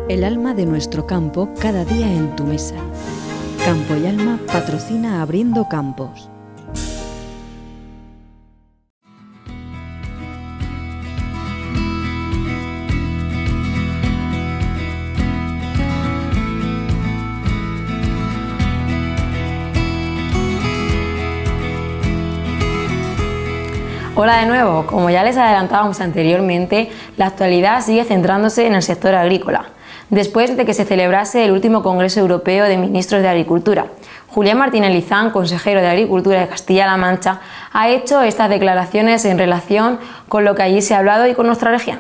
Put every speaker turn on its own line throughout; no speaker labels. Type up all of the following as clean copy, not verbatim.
El alma de nuestro campo cada día en tu mesa. Campo y Alma patrocina Abriendo Campos.
Hola de nuevo, como ya les adelantábamos anteriormente, la actualidad sigue centrándose en el sector agrícola, después de que se celebrase el último Congreso Europeo de Ministros de Agricultura. Julián Martínez Lizán, consejero de Agricultura de Castilla-La Mancha, ha hecho estas declaraciones en relación con lo que allí se ha hablado y con nuestra región.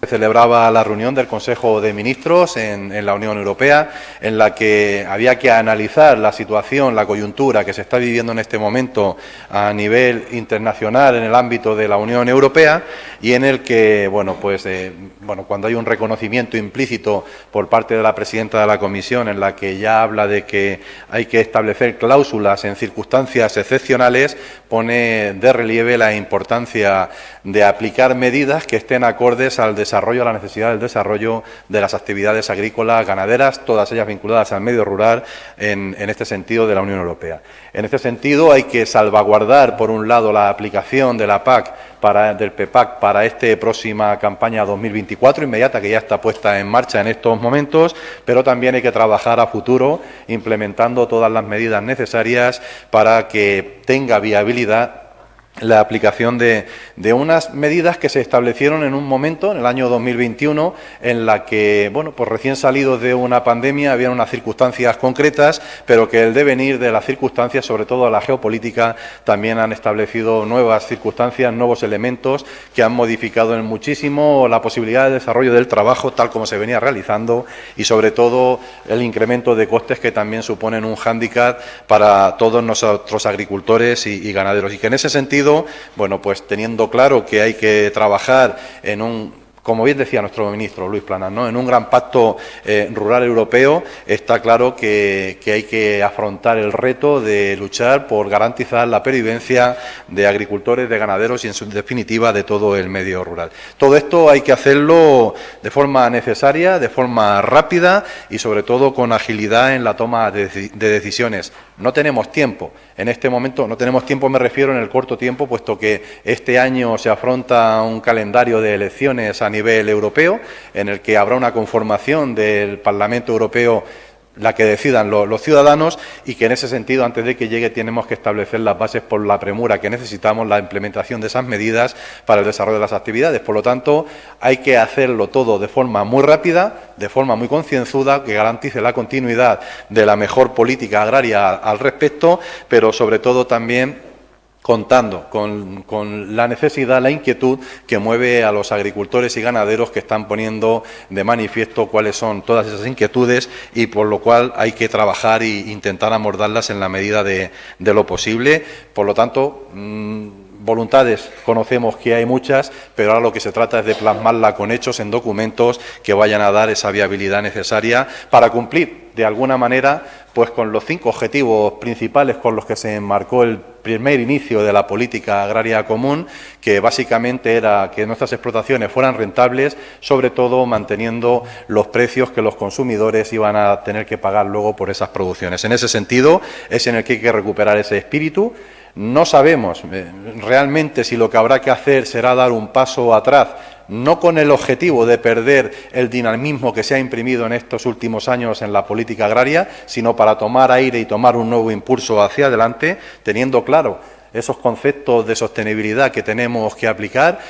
Se celebraba la reunión del Consejo de Ministros en la Unión Europea, en la que había que analizar la situación, la coyuntura que se está viviendo en este momento a nivel internacional en el ámbito de la Unión Europea, y en el que, cuando hay un reconocimiento implícito por parte de la presidenta de la Comisión, en la que ya habla de que hay que establecer cláusulas en circunstancias excepcionales, pone de relieve la importancia de aplicar medidas que estén acordes al desarrollo, a la necesidad del desarrollo de las actividades agrícolas, ganaderas, todas ellas vinculadas al medio rural en este sentido de la Unión Europea. En este sentido hay que salvaguardar, por un lado, la aplicación de la PAC del PEPAC para esta próxima campaña 2024 inmediata, que ya está puesta en marcha en estos momentos, pero también hay que trabajar a futuro implementando todas las medidas necesarias para que tenga viabilidad la aplicación de unas medidas que se establecieron en un momento, en el año 2021, en la que, recién salidos de una pandemia, había unas circunstancias concretas, pero que el devenir de las circunstancias, sobre todo la geopolítica, también han establecido nuevas circunstancias, nuevos elementos que han modificado en muchísimo la posibilidad de desarrollo del trabajo tal como se venía realizando, y sobre todo el incremento de costes que también suponen un hándicap para todos nosotros agricultores y ganaderos, y que en ese sentido, teniendo claro que hay que trabajar como bien decía nuestro ministro Luis Planas, en un gran pacto rural europeo, está claro que hay que afrontar el reto de luchar por garantizar la pervivencia de agricultores, de ganaderos y, en su definitiva, de todo el medio rural. Todo esto hay que hacerlo de forma necesaria, de forma rápida y, sobre todo, con agilidad en la toma de decisiones. No tenemos tiempo. En este momento, no tenemos tiempo, me refiero en el corto tiempo, puesto que este año se afronta un calendario de elecciones a nivel europeo, en el que habrá una conformación del Parlamento Europeo, la que decidan los ciudadanos, y que en ese sentido, antes de que llegue, tenemos que establecer las bases por la premura que necesitamos, la implementación de esas medidas para el desarrollo de las actividades. Por lo tanto, hay que hacerlo todo de forma muy rápida, de forma muy concienzuda, que garantice la continuidad de la mejor política agraria al respecto, pero sobre todo también contando con la necesidad, la inquietud que mueve a los agricultores y ganaderos, que están poniendo de manifiesto cuáles son todas esas inquietudes, y por lo cual hay que trabajar e intentar abordarlas en la medida de lo posible. Por lo tanto, voluntades conocemos que hay muchas, pero ahora lo que se trata es de plasmarla con hechos en documentos que vayan a dar esa viabilidad necesaria para cumplir de alguna manera con los 5 objetivos principales con los que se enmarcó el primer inicio de la política agraria común, que básicamente era que nuestras explotaciones fueran rentables, sobre todo manteniendo los precios que los consumidores iban a tener que pagar luego por esas producciones. En ese sentido es en el que hay que recuperar ese espíritu. No sabemos realmente si lo que habrá que hacer será dar un paso atrás, no con el objetivo de perder el dinamismo que se ha imprimido en estos últimos años en la política agraria, sino para tomar aire y tomar un nuevo impulso hacia adelante, teniendo claro esos conceptos de sostenibilidad que tenemos que aplicar,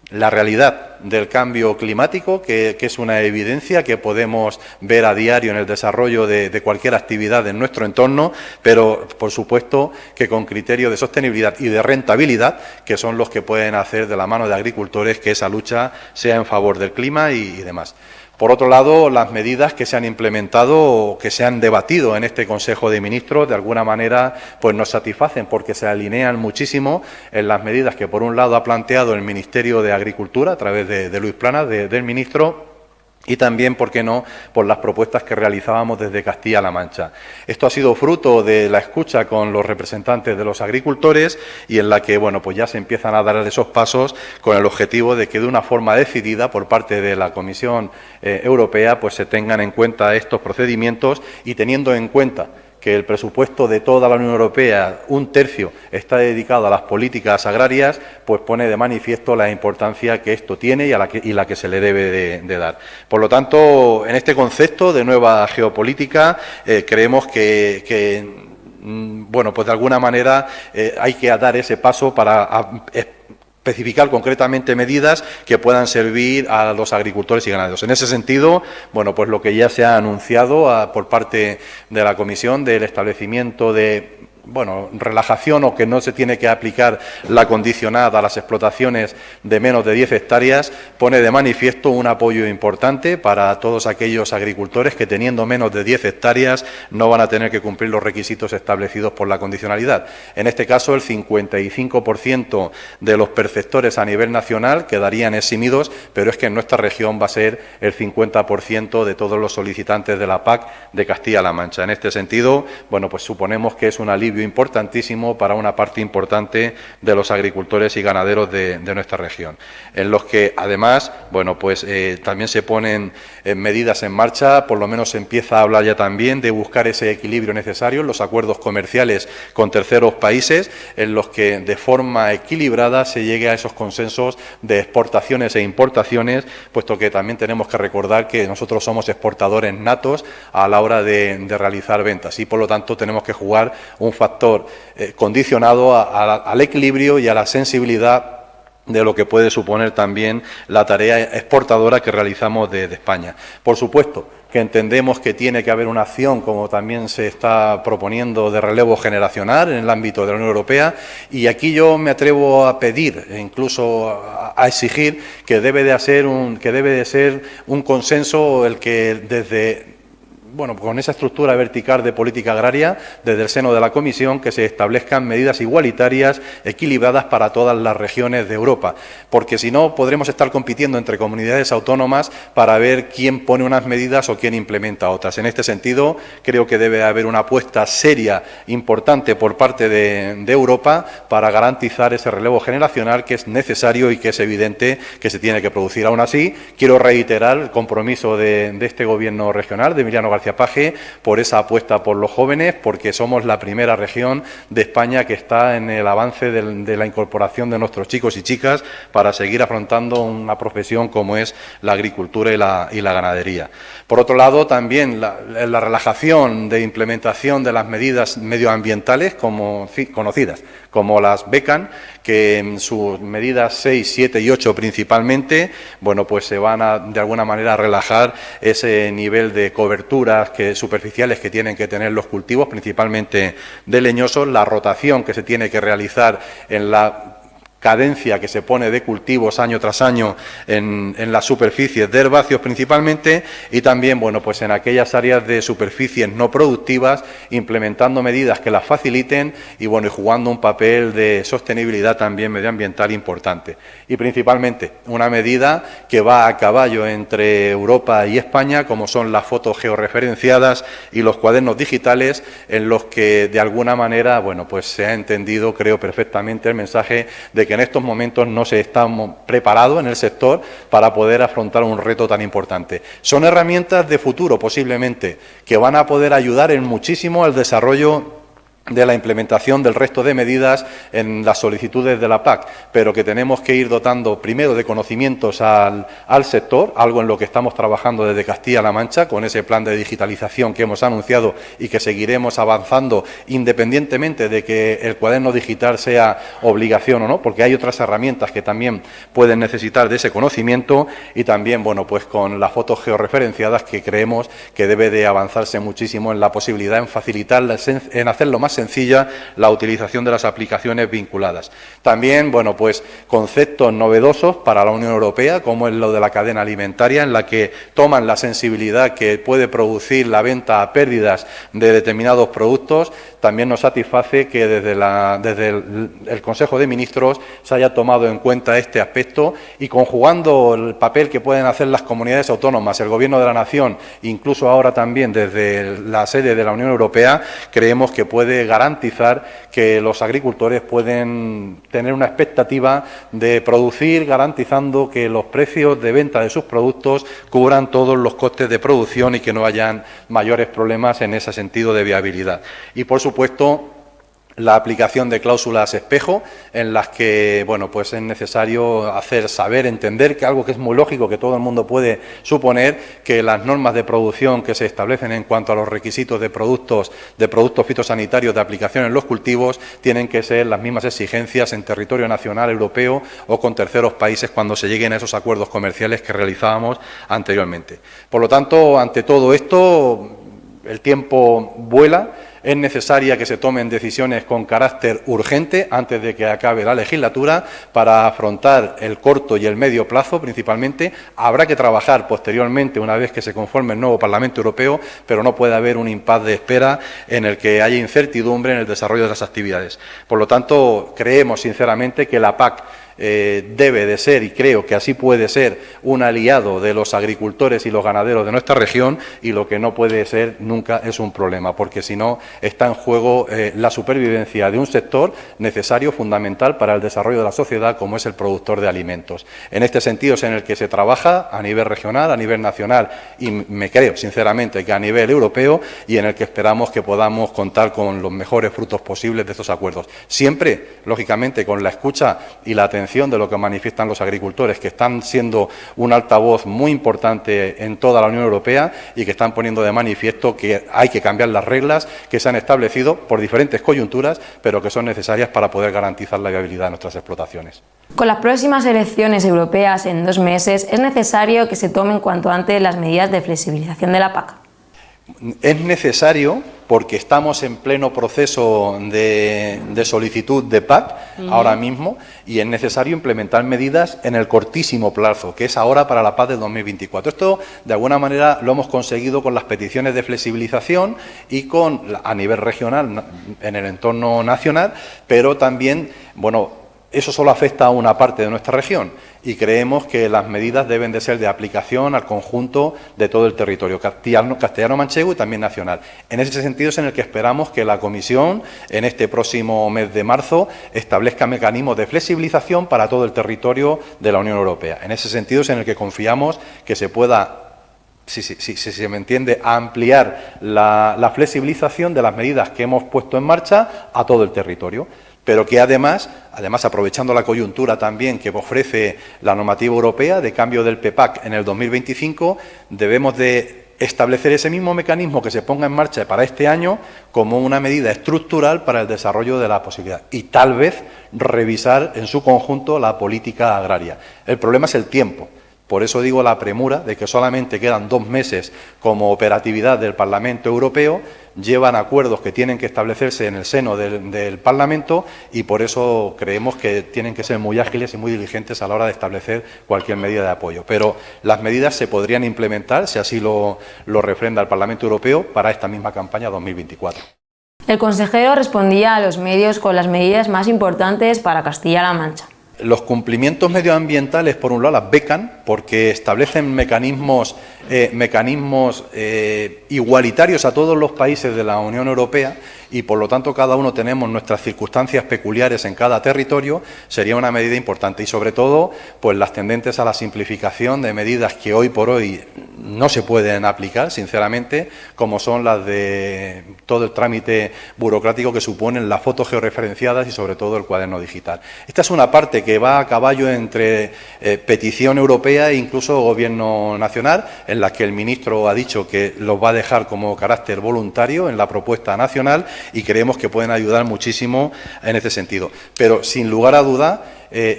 la realidad del cambio climático, que es una evidencia que podemos ver a diario en el desarrollo de cualquier actividad en nuestro entorno, pero por supuesto que con criterio de sostenibilidad y de rentabilidad, que son los que pueden hacer de la mano de agricultores que esa lucha sea en favor del clima y demás. Por otro lado, las medidas que se han implementado o que se han debatido en este Consejo de Ministros, de alguna manera, nos satisfacen, porque se alinean muchísimo en las medidas que, por un lado, ha planteado el Ministerio de Agricultura, a través de Luis Planas, del ministro, y también, ¿por qué no?, por las propuestas que realizábamos desde Castilla-La Mancha. Esto ha sido fruto de la escucha con los representantes de los agricultores y en la que, bueno, pues ya se empiezan a dar esos pasos con el objetivo de que de una forma decidida por parte de la Comisión Europea pues se tengan en cuenta estos procedimientos y teniendo en cuenta que el presupuesto de toda la Unión Europea, 1/3, está dedicado a las políticas agrarias, pues pone de manifiesto la importancia que esto tiene y la que se le debe de dar. Por lo tanto, en este concepto de nueva geopolítica, creemos que bueno, pues de alguna manera hay que dar ese paso para especificar concretamente medidas que puedan servir a los agricultores y ganaderos. En ese sentido, bueno, pues lo que ya se ha anunciado por parte de la Comisión del establecimiento de relajación o que no se tiene que aplicar la condicionada a las explotaciones de menos de 10 hectáreas, pone de manifiesto un apoyo importante para todos aquellos agricultores que teniendo menos de 10 hectáreas no van a tener que cumplir los requisitos establecidos por la condicionalidad. En este caso, el 55% de los perceptores a nivel nacional quedarían eximidos, pero es que en nuestra región va a ser el 50% de todos los solicitantes de la PAC de Castilla-La Mancha. En este sentido, bueno, pues suponemos que es un alivio importantísimo para una parte importante de los agricultores y ganaderos de nuestra región, en los que además, bueno, pues también se ponen medidas en marcha, por lo menos se empieza a hablar ya también de buscar ese equilibrio necesario en los acuerdos comerciales con terceros países, en los que de forma equilibrada se llegue a esos consensos de exportaciones e importaciones, puesto que también tenemos que recordar que nosotros somos exportadores natos a la hora de realizar ventas y por lo tanto tenemos que jugar un factor condicionado al equilibrio y a la sensibilidad de lo que puede suponer también la tarea exportadora que realizamos desde España. Por supuesto que entendemos que tiene que haber una acción, como también se está proponiendo, de relevo generacional en el ámbito de la Unión Europea, y aquí yo me atrevo a pedir, e incluso a exigir, que debe de ser un consenso el que desde con esa estructura vertical de política agraria, desde el seno de la Comisión, que se establezcan medidas igualitarias, equilibradas para todas las regiones de Europa, porque si no podremos estar compitiendo entre comunidades autónomas para ver quién pone unas medidas o quién implementa otras. En este sentido, creo que debe haber una apuesta seria, importante por parte de Europa para garantizar ese relevo generacional que es necesario y que es evidente que se tiene que producir. Aún así, quiero reiterar el compromiso de este Gobierno regional, de Emiliano García Paje, por esa apuesta por los jóvenes, porque somos la primera región de España que está en el avance de la incorporación de nuestros chicos y chicas para seguir afrontando una profesión como es la agricultura y la ganadería. Por otro lado, también la relajación de implementación de las medidas medioambientales conocidas como las BECAN, que en sus medidas 6, 7 y 8 principalmente, pues se van a, de alguna manera, a relajar ese nivel de coberturas superficiales que tienen que tener los cultivos, principalmente de leñosos, la rotación que se tiene que realizar en la cadencia que se pone de cultivos año tras año en las superficies de herbáceos principalmente, y también pues en aquellas áreas de superficies no productivas, implementando medidas que las faciliten y jugando un papel de sostenibilidad también medioambiental importante. Y principalmente una medida que va a caballo entre Europa y España, como son las fotos georreferenciadas y los cuadernos digitales, en los que de alguna manera se ha entendido, creo perfectamente, el mensaje de que en estos momentos no se está preparado en el sector para poder afrontar un reto tan importante. Son herramientas de futuro, posiblemente, que van a poder ayudar en muchísimo al desarrollo de la implementación del resto de medidas en las solicitudes de la PAC, pero que tenemos que ir dotando primero de conocimientos al sector, algo en lo que estamos trabajando desde Castilla-La Mancha con ese plan de digitalización que hemos anunciado y que seguiremos avanzando independientemente de que el cuaderno digital sea obligación o no, porque hay otras herramientas que también pueden necesitar de ese conocimiento, y también con las fotos georreferenciadas, que creemos que debe de avanzarse muchísimo en la posibilidad, en facilitar, en hacerlo más sencilla la utilización de las aplicaciones vinculadas. También, conceptos novedosos para la Unión Europea, como es lo de la cadena alimentaria, en la que toman la sensibilidad que puede producir la venta a pérdidas de determinados productos, también nos satisface que desde el Consejo de Ministros se haya tomado en cuenta este aspecto y conjugando el papel que pueden hacer las comunidades autónomas, el Gobierno de la Nación, incluso ahora también desde la sede de la Unión Europea, creemos que puede garantizar que los agricultores pueden tener una expectativa de producir, garantizando que los precios de venta de sus productos cubran todos los costes de producción y que no hayan mayores problemas en ese sentido de viabilidad. Y, por supuesto, la aplicación de cláusulas espejo, en las que pues es necesario hacer saber, entender que algo que es muy lógico, que todo el mundo puede suponer, que las normas de producción que se establecen en cuanto a los requisitos de productos fitosanitarios de aplicación en los cultivos tienen que ser las mismas exigencias en territorio nacional, europeo o con terceros países cuando se lleguen a esos acuerdos comerciales que realizábamos anteriormente. Por lo tanto, ante todo esto, el tiempo vuela. Es necesaria que se tomen decisiones con carácter urgente antes de que acabe la legislatura para afrontar el corto y el medio plazo principalmente. Habrá que trabajar posteriormente una vez que se conforme el nuevo Parlamento Europeo, pero no puede haber un impasse de espera en el que haya incertidumbre en el desarrollo de las actividades. Por lo tanto, creemos sinceramente que la PAC debe de ser, y creo que así puede ser, un aliado de los agricultores y los ganaderos de nuestra región, y lo que no puede ser nunca es un problema, porque si no está en juego la supervivencia de un sector necesario, fundamental para el desarrollo de la sociedad, como es el productor de alimentos. En este sentido es en el que se trabaja a nivel regional, a nivel nacional y me creo sinceramente que a nivel europeo, y en el que esperamos que podamos contar con los mejores frutos posibles de estos acuerdos. Siempre, lógicamente, con la escucha y la atención de lo que manifiestan los agricultores, que están siendo un altavoz muy importante en toda la Unión Europea y que están poniendo de manifiesto que hay que cambiar las reglas que se han establecido por diferentes coyunturas, pero que son necesarias para poder garantizar la viabilidad de nuestras explotaciones.
Con las próximas elecciones europeas en 2 meses, es necesario que se tomen cuanto antes las medidas de flexibilización de la PAC.
Es necesario porque estamos en pleno proceso de solicitud de PAC ahora mismo, y es necesario implementar medidas en el cortísimo plazo, que es ahora para la PAC del 2024. Esto, de alguna manera, lo hemos conseguido con las peticiones de flexibilización y a nivel regional, en el entorno nacional, pero también, eso solo afecta a una parte de nuestra región y creemos que las medidas deben de ser de aplicación al conjunto de todo el territorio castellano-manchego y también nacional. En ese sentido es en el que esperamos que la Comisión en este próximo mes de marzo establezca mecanismos de flexibilización para todo el territorio de la Unión Europea. En ese sentido es en el que confiamos que se pueda, si se me entiende, ampliar la flexibilización de las medidas que hemos puesto en marcha a todo el territorio, pero que además aprovechando la coyuntura también que ofrece la normativa europea de cambio del PPAC en el 2025, debemos de establecer ese mismo mecanismo que se ponga en marcha para este año como una medida estructural para el desarrollo de la posibilidad y tal vez revisar en su conjunto la política agraria. El problema es el tiempo. Por eso digo la premura de que solamente quedan 2 meses como operatividad del Parlamento Europeo, llevan acuerdos que tienen que establecerse en el seno del Parlamento y por eso creemos que tienen que ser muy ágiles y muy diligentes a la hora de establecer cualquier medida de apoyo. Pero las medidas se podrían implementar, si así lo refrenda el Parlamento Europeo, para esta misma campaña 2024.
El consejero respondía a los medios con las medidas más importantes para Castilla-La Mancha.
Los cumplimientos medioambientales, por un lado, las becan porque establecen mecanismos igualitarios a todos los países de la Unión Europea y, por lo tanto, cada uno tenemos nuestras circunstancias peculiares en cada territorio. Sería una medida importante y, sobre todo, pues las tendentes a la simplificación de medidas que hoy por hoy no se pueden aplicar, sinceramente, como son las de todo el trámite burocrático que suponen las fotos georreferenciadas y, sobre todo, el cuaderno digital. Esta es una parte que va a caballo entre petición europea e incluso gobierno nacional, en la que el ministro ha dicho que los va a dejar como carácter voluntario en la propuesta nacional y creemos que pueden ayudar muchísimo en este sentido. Pero, sin lugar a duda,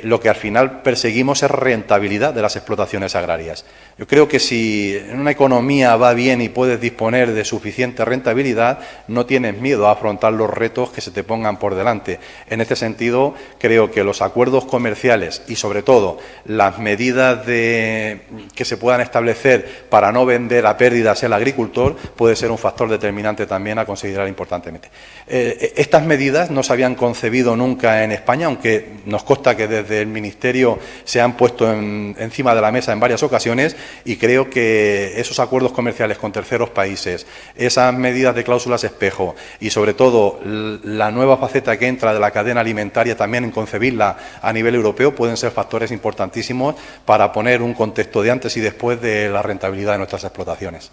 lo que al final perseguimos es rentabilidad de las explotaciones agrarias. Yo creo que si en una economía va bien y puedes disponer de suficiente rentabilidad, no tienes miedo a afrontar los retos que se te pongan por delante. En este sentido, creo que los acuerdos comerciales y, sobre todo, las medidas que se puedan establecer para no vender a pérdidas el agricultor puede ser un factor determinante también a considerar importantemente. Estas medidas no se habían concebido nunca en España, aunque nos consta que desde el Ministerio se han puesto encima de la mesa en varias ocasiones, y creo que esos acuerdos comerciales con terceros países, esas medidas de cláusulas espejo y, sobre todo, la nueva faceta que entra de la cadena alimentaria también en concebirla a nivel europeo, pueden ser factores importantísimos para poner un contexto de antes y después de la rentabilidad de nuestras explotaciones.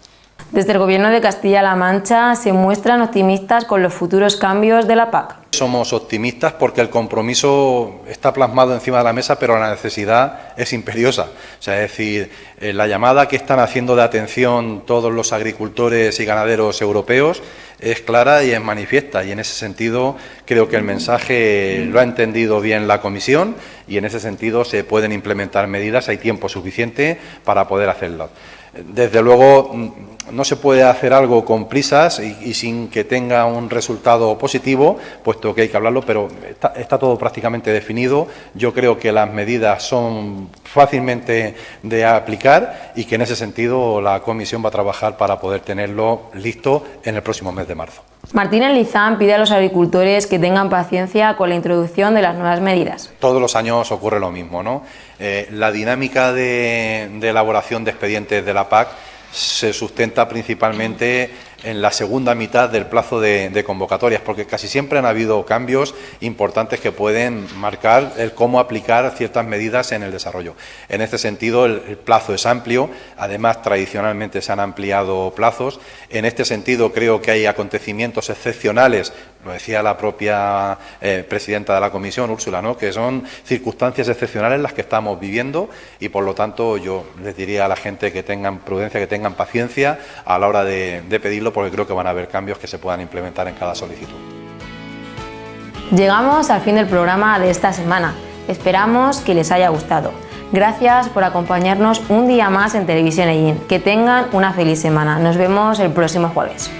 Desde el Gobierno de Castilla-La Mancha se muestran optimistas con los futuros cambios de la PAC.
Somos optimistas porque el compromiso está plasmado encima de la mesa, pero la necesidad es imperiosa. O sea, es decir, la llamada que están haciendo de atención todos los agricultores y ganaderos europeos es clara y es manifiesta, y en ese sentido creo que el mensaje lo ha entendido bien la Comisión, y en ese sentido se pueden implementar medidas, hay tiempo suficiente para poder hacerlo. Desde luego no se puede hacer algo con prisas y sin que tenga un resultado positivo, puesto que hay que hablarlo, pero está todo prácticamente definido. Yo creo que las medidas son fácilmente de aplicar y que en ese sentido la Comisión va a trabajar para poder tenerlo listo en el próximo mes de marzo.
Martínez Lizán pide a los agricultores que tengan paciencia con la introducción de las nuevas medidas.
Todos los años ocurre lo mismo, ¿no? La dinámica de elaboración de expedientes de la PAC se sustenta principalmente en la segunda mitad del plazo de convocatorias, porque casi siempre han habido cambios importantes que pueden marcar el cómo aplicar ciertas medidas en el desarrollo. En este sentido, el plazo es amplio, además tradicionalmente se han ampliado plazos. En este sentido, creo que hay acontecimientos excepcionales, lo decía la propia presidenta de la Comisión, Úrsula, ¿no?, que son circunstancias excepcionales las que estamos viviendo, y por lo tanto yo les diría a la gente que tengan prudencia, que tengan paciencia a la hora de pedirlo, porque creo que van a haber cambios que se puedan implementar en cada solicitud.
Llegamos al fin del programa de esta semana. Esperamos que les haya gustado. Gracias por acompañarnos un día más en Televisión Ellín. Que tengan una feliz semana. Nos vemos el próximo jueves.